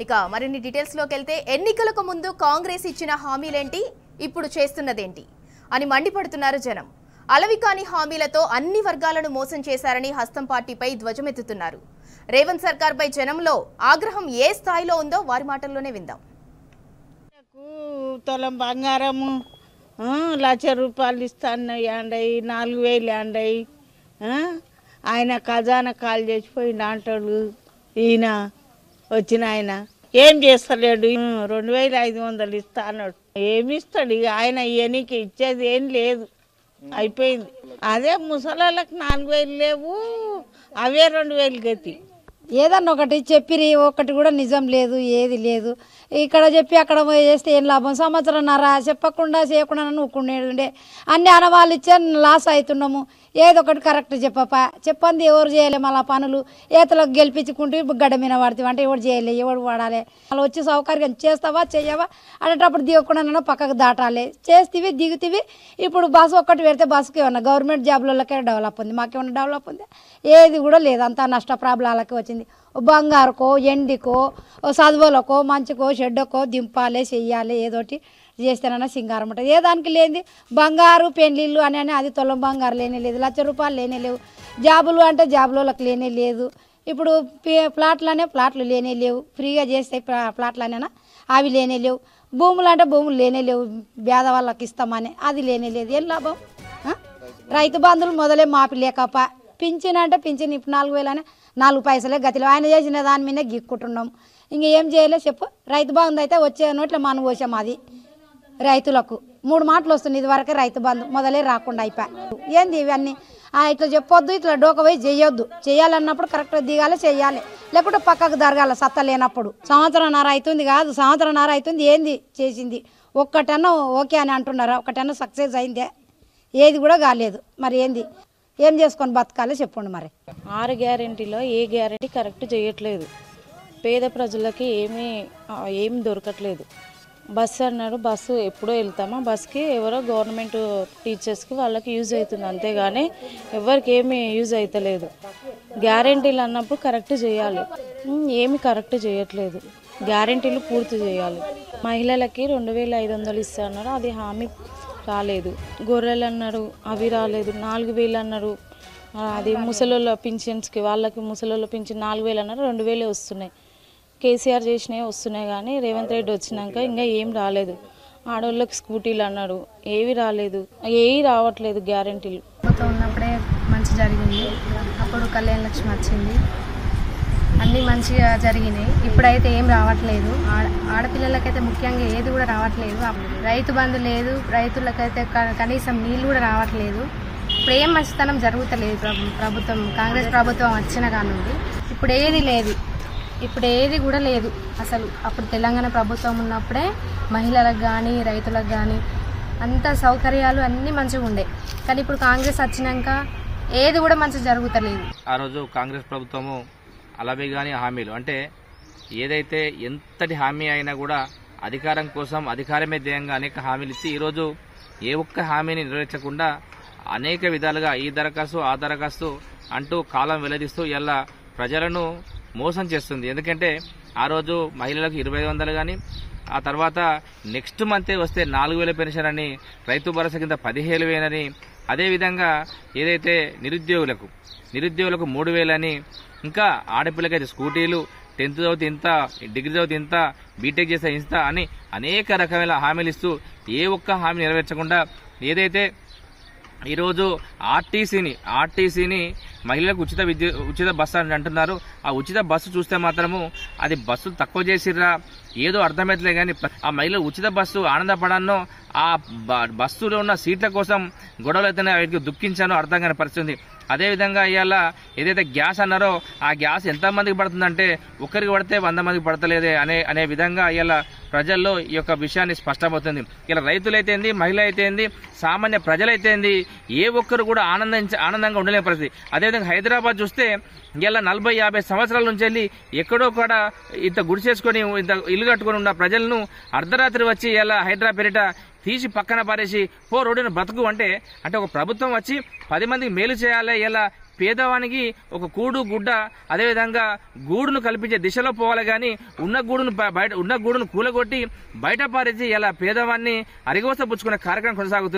ఇక మరిన్ని డీటెయిల్స్ లోకి వెళ్తే ఎన్నికలకు ముందు కాంగ్రెస్ ఇచ్చిన హామీలేంటి, ఇప్పుడు చేస్తున్నదేంటి అని మండిపడుతున్నారు జనం. అలవికాని హామీలతో అన్ని వర్గాలను మోసం చేశారని హస్తం పార్టీపై ధ్వజమెత్తుతున్నారు. రేవంత్ సర్కార్పై జనంలో ఆగ్రహం ఏ స్థాయిలో ఉందో వారి మాటల్లోనే విందాం. తులం బంగారము 1,00,000 రూపాయలు ఇస్తాను యాండయి, 4,000 యాండయి. ఆయన ఖజానా కాల్ చేసిపోయింది అంటాడు. ఈయన వచ్చిన ఆయన ఏం చేస్తలేడు. 2,500 ఇస్తా అన్నాడు. ఏమి ఇస్తాడు ఇక ఆయన? ఇవన్నీకి ఇచ్చేది ఏం లేదు, అయిపోయింది. అదే ముసలాళ్ళకి 4,000 లేవు, అవే 2,000 గతి. ఏదన్నా ఒకటి చెప్పిరి, ఒకటి కూడా నిజం లేదు, ఏది లేదు. ఇక్కడ చెప్పి అక్కడ చేస్తే ఏం లాభం? సంవత్సరంన్నర చెప్పకుండా చేయకుండా ఊరుకునేది. అన్ని అనవాళ్ళు ఇచ్చే లాస్ అవుతున్నాము. ఏదో ఒకటి కరెక్ట్ చెప్పండి. ఎవరు చేయలే మళ్ళీ పనులు ఏతలకు గెలిపించుకుంటూ గడ్డ మీద పడుతుంది అంటే ఎవరు చేయలే, ఎవరు వాడాలి. వాళ్ళు వచ్చి సౌకర్యం చేస్తావా చెయ్యవా అనేటప్పుడు దిగకుండా పక్కకు దాటాలి. చేస్తేవి దిగుతీవి. ఇప్పుడు బస్సు ఒక్కటి పెడితే బస్సుకి ఏమన్నా గవర్నమెంట్ జాబ్లకే డెవలప్ ఉంది, మాకేమన్నా డెవలప్ ఉంది? ఏది కూడా లేదు. అంతా నష్ట ప్రాబ్లాలకి వచ్చింది. బంగారుకో ఎండికో చదువులకో మంచికో చెడ్డకో దింపాలి, చెయ్యాలి. ఏదోటి చేస్తేనన్నా సింగారం ఉంటుంది. ఏ దానికి లేనిది బంగారు పెళ్ళిళ్ళు అని అది తులం బంగారు లేనే లేదు, 1,00,000 రూపాయలు లేనే లేవు. జాబులు అంటే జాబులకు లేనే లేదు. ఇప్పుడు ప్లాట్లు లేనే లేవు. ఫ్రీగా చేస్తే ప్లాట్లనేనా అవి లేనే లేవు. భూములు అంటే భూములు లేనే లేవు, పేద వాళ్ళకి ఇస్తామని అది లేనే లేదు. ఏం లాభం? రైతు బంధువులు మొదలే మాపి లేకపా. పింఛన్ అంటే పింఛన్ ఇప్పుడు 4,000 అని 4 పైసలే గతిలో. ఆయన చేసిన దాని మీదే గిక్కుంటున్నాం. ఇంకేం చేయలే చెప్పు. రైతు బంధు అయితే వచ్చే నోట్ల మనం పోసాం. అది రైతులకు 3 మాటలు వస్తుంది. ఇదివరకే రైతు బంధు మొదలే రాకుండా అయిపోయి. ఏంది ఇవన్నీ? ఇట్లా చెప్పొద్దు, ఇట్లా డోక పోయి చేయొద్దు. చేయాలన్నప్పుడు కరెక్ట్గా దిగాలి, చెయ్యాలి. లేకుంటే పక్కకు జరగాలి సత్తా లేనప్పుడు. సంవత్సరంన్నర అవుతుంది కాదు, సంవత్సరంన్నర అవుతుంది. ఏంది చేసింది? ఒక్కటన్నా ఓకే అని అంటున్నారా? ఒకటన్నా సక్సెస్ అయిందే? ఏది కూడా కాలేదు. మరి ఏంది? ఏం చేసుకొని బతకాలి చెప్పండి. మరి 6 గ్యారెంటీలో ఏ గ్యారెంటీ కరెక్ట్ చేయట్లేదు. పేద ప్రజలకి ఏమి దొరకట్లేదు. బస్సు అన్నాడు, బస్సు ఎప్పుడో వెళ్తామా, బస్కి ఎవరో గవర్నమెంట్ టీచర్స్కి వాళ్ళకి యూజ్ అవుతుంది, అంతేగాని ఎవరికి ఏమీ యూజ్ అవుతలేదు. గ్యారెంటీలు అన్నప్పుడు కరెక్ట్ చేయాలి, ఏమి కరెక్ట్ చేయట్లేదు. గ్యారెంటీలు పూర్తి చేయాలి. మహిళలకి 2,500 ఇస్తా అన్నారు, అది హామీ రాలేదు. గొర్రెలు అన్నారు, అవి రాలేదు. 4,000 అన్నారు, అది ముసలోళ్ళ పింఛన్స్కి, వాళ్ళకి ముసలోళ్ళ పింఛన్ 4,000 అన్నారు, 2,000 వస్తున్నాయి. కేసీఆర్ చేసినవి వస్తున్నాయి కానీ రేవంత్ రెడ్డి వచ్చినాక ఇంకా ఏం రాలేదు. ఆడవాళ్ళకి స్కూటీలు అన్నాడు, ఏవి రాలేదు, ఏవి రావట్లేదు గ్యారెంటీలు. ఉన్నప్పుడే మంచి జరిగింది. అప్పుడు కళ్యాణ లక్ష్మి వచ్చింది, అన్నీ మంచిగా జరిగినాయి. ఇప్పుడైతే ఏం రావట్లేదు. ఆడపిల్లలకైతే ముఖ్యంగా ఏది కూడా రావట్లేదు. రైతు బంధు లేదు, రైతులకైతే కనీసం నీళ్ళు కూడా రావట్లేదు. ఇప్పుడు ఏం మంచితనం జరుగుతలేదు. ప్రభుత్వం కాంగ్రెస్ ప్రభుత్వం వచ్చిన కానుండి ఇప్పుడు ఏది లేదు, ఇప్పుడు ఏది కూడా లేదు అసలు. అప్పుడు తెలంగాణ ప్రభుత్వం ఉన్నప్పుడే మహిళలకు కానీ రైతులకు కానీ అంత సౌకర్యాలు అన్నీ మంచిగా ఉండే. కానీ ఇప్పుడు కాంగ్రెస్ వచ్చినాక ఏది కూడా మంచిగా జరుగుతలేదు. ఆ రోజు కాంగ్రెస్ ప్రభుత్వము అలవిగాని హామీలు అంటే ఏదైతే ఎంతటి హామీ అయినా కూడా అధికారం కోసం, అధికారమే ధ్యేయంగా అనేక హామీలు ఇచ్చి ఈరోజు ఏ ఒక్క హామీని నెరవేర్చకుండా అనేక విధాలుగా ఈ దరఖాస్తు ఆ దరఖాస్తు అంటూ కాలం వెల్లడిస్తూ ఇలా ప్రజలను మోసం చేస్తుంది. ఎందుకంటే ఆ రోజు మహిళలకు 2,500 కానీ, ఆ తర్వాత నెక్స్ట్ మంతే వస్తే 4,000 పెన్షన్ అని, రైతు భరోసా కింద 17,000 అని, అదేవిధంగా ఏదైతే నిరుద్యోగులకు 3,000 అని, ఇంకా ఆడపిల్లకైతే స్కూటీలు, 10th చదివితే ఇంత, డిగ్రీ చదివితే ఇంత, బీటెక్ చేస్తే ఇంత అని అనేక రకమైన హామీలు ఇస్తూ ఏ ఒక్క హామీ నెరవేర్చకుండా ఏదైతే ఈరోజు ఆర్టీసీని మహిళలకు ఉచిత బస్సు అని అంటున్నారు. ఆ ఉచిత బస్సు చూస్తే మాత్రము అది బస్సు తక్కువ చేసిర్రా ఏదో అర్థమైతలే కానీ ఆ మహిళలు ఉచిత బస్సు ఆనందపడానో, ఆ బస్సులో ఉన్న సీట్ల కోసం గొడవలు అయితేనే వీటికి దుఃఖించానో అర్థం కాని పరిస్థితుంది. అదేవిధంగా ఇవాళ ఏదైతే గ్యాస్ అన్నారో ఆ గ్యాస్ ఎంతమందికి పడుతుందంటే ఒకరికి పడితే 100 మందికి పడతలేదే అనే విధంగా ఇవాళ ప్రజల్లో ఈ యొక్క విషయాన్ని స్పష్టమవుతుంది. ఇలా రైతులైతేంది, మహిళ అయితేంది, సామాన్య ప్రజలైతేంది ఏ ఒక్కరు కూడా ఆనందంగా ఉండలేని పరిస్థితి. అదేవిధంగా హైదరాబాద్ చూస్తే ఇలా 40-50 సంవత్సరాల నుంచి వెళ్ళి ఎక్కడో కూడా ఇంత గుడిసేసుకొని ఇంత ఇల్లు కట్టుకొని ఉన్న ప్రజలను అర్ధరాత్రి వచ్చి ఇలా హైదరాబాద్ పేరిట తీసి పక్కన పారేసి రోడ్డును బ్రతుకు అంటే ఒక ప్రభుత్వం వచ్చి 10 మందికి మేలు చేయాలి, ఇలా పేదవానికి ఒక కూడు గుడ్డ అదేవిధంగా గూడును కల్పించే దిశలో పోవాలి కానీ ఉన్న గూడును కూలగొట్టి బయట పారేసి ఇలా పేదవాన్ని అరిగోసపుచ్చుకునే కార్యక్రమం కొనసాగుతుంది.